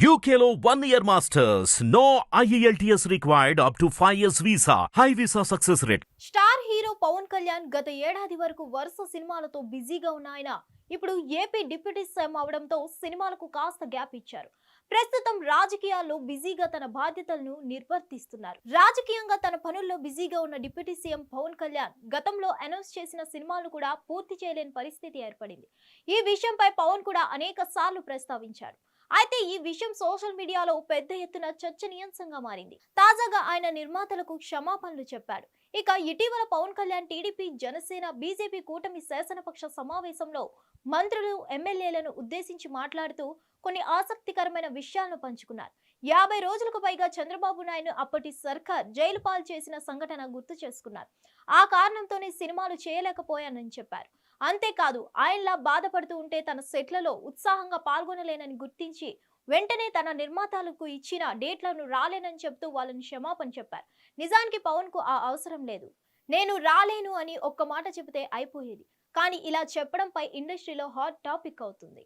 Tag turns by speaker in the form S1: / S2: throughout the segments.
S1: UKLO 1 year masters. No IELTS required up to 5 years visa. High visa success rate.
S2: Star hero Pawan Kalyan గత ఏడాది వరకు వరుస సినిమాలతో బిజీగా ఉన్న ఆయన ఇప్పుడు ఏపీ డిప్యూటీ సీఎం అవడంతో సినిమాలకు కాస్త గ్యాప్ ఇచ్చారు. ప్రస్తుతం రాజకీయాల్లో బిజీగా తన బాధ్యతలను నిర్వర్తిస్తున్నారు. రాజకీయంగా తన పనుల్లో బిజీగా ఉన్న డిప్యూటీ సీఎం పవన్ కళ్యాణ్ గతంలో అనౌన్స్ చేసిన సినిమాలను కూడా పూర్తి చేయలేని పరిస్థితి ఏర్పడింది. ఈ విషయంపై పవన్ కూడా అనేక సార్లు ప్రస్తావించారు. అయితే ఈ విషయం సోషల్ మీడియాలో పెద్ద ఎత్తున చర్చనీయాంశంగా మారింది. తాజాగా ఆయన నిర్మాతలకు క్షమాపణలు చెప్పాడు. ఇక ఇటీవల పవన్ కళ్యాణ్ టీడీపీ, జనసేన, బీజేపీ కూటమి శాసనపక్ష సమావేశంలో మంత్రులు, ఎమ్మెల్యేలను ఉద్దేశించి మాట్లాడుతూ కొన్ని ఆసక్తికరమైన విషయాలను పంచుకున్నారు. 50 రోజులకు పైగా చంద్రబాబు నాయుడు అప్పటి సర్కార్ జైలు పాలు చేసిన సంఘటన గుర్తు చేసుకున్నారు. ఆ కారణంతోనే సినిమాలు చేయలేకపోయానని చెప్పారు. అంతేకాదు, ఆయనలా బాధపడుతూ ఉంటే తన సెట్లలో ఉత్సాహంగా పాల్గొనలేనని గుర్తించి వెంటనే తన నిర్మాతలకు ఇచ్చిన డేట్లను రాలేనని చెప్తూ వాళ్ళని క్షమాపణ చెప్పారు. నిజానికి పవన్ కు ఆ అవసరం లేదు. నేను రాలేను అని ఒక్క మాట చెబితే అయిపోయేది. కానీ ఇలా చెప్పడంపై ఇండస్ట్రీలో హాట్ టాపిక్ అవుతుంది.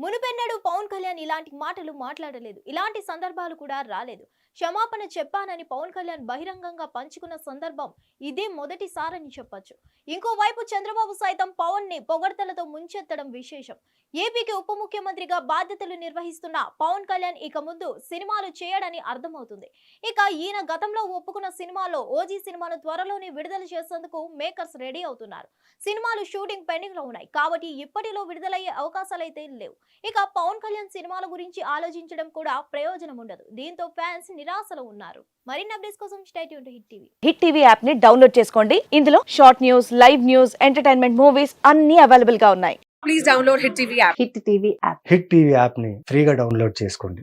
S2: మునుపెన్నడూ పవన్ కళ్యాణ్ ఇలాంటి మాటలు మాట్లాడలేదు. ఇలాంటి సందర్భాలు కూడా రాలేదు. క్షమాపణ చెప్పానని పవన్ కళ్యాణ్ బహిరంగంగా పంచుకున్న సందర్భం ఇదే మొదటిసారని చెప్పొచ్చు. ఇంకోవైపు చంద్రబాబు సైతం పవన్ ని పొగడ్తలతో ముంచెత్తడం విశేషం. ఏపీకి ఉప ముఖ్యమంత్రిగా బాధ్యతలు నిర్వహిస్తున్న పవన్ కళ్యాణ్ ఇక ముందు సినిమాలు చేయడని అర్థమవుతుంది. ఇక ఈయన గతంలో ఒప్పుకున్న సినిమాలో ఓజీ సినిమాను త్వరలోనే విడుదల చేసేందుకు మేకర్స్ రెడీ అవుతున్నారు. సినిమాలు షూటింగ్ పెండింగ్ లో ఉన్నాయి కాబట్టి ఇప్పటిలో విడుదలయ్యే అవకాశాలైతే లేవు. ఇక పవన్ కళ్యాణ్ సినిమాల గురించి ఆలోచించడం కూడా ప్రయోజనం ఉండదు. దీంతో ఫ్యాన్స్ నిరాశలో ఉన్నారు. మరిన్ని అప్డేట్స్ కోసం stay tuned to hit TV.
S3: Hit TV app ని డౌన్లోడ్ చేసుకోండి. ఇందులో short news, live news, entertainment movies అన్ని అవైలబుల్ గా ఉన్నాయి.
S4: Please download Hit TV app.
S3: Hit TV app
S5: hit TV యాప్ని ఫ్రీగా డౌన్లోడ్ చేసుకోండి.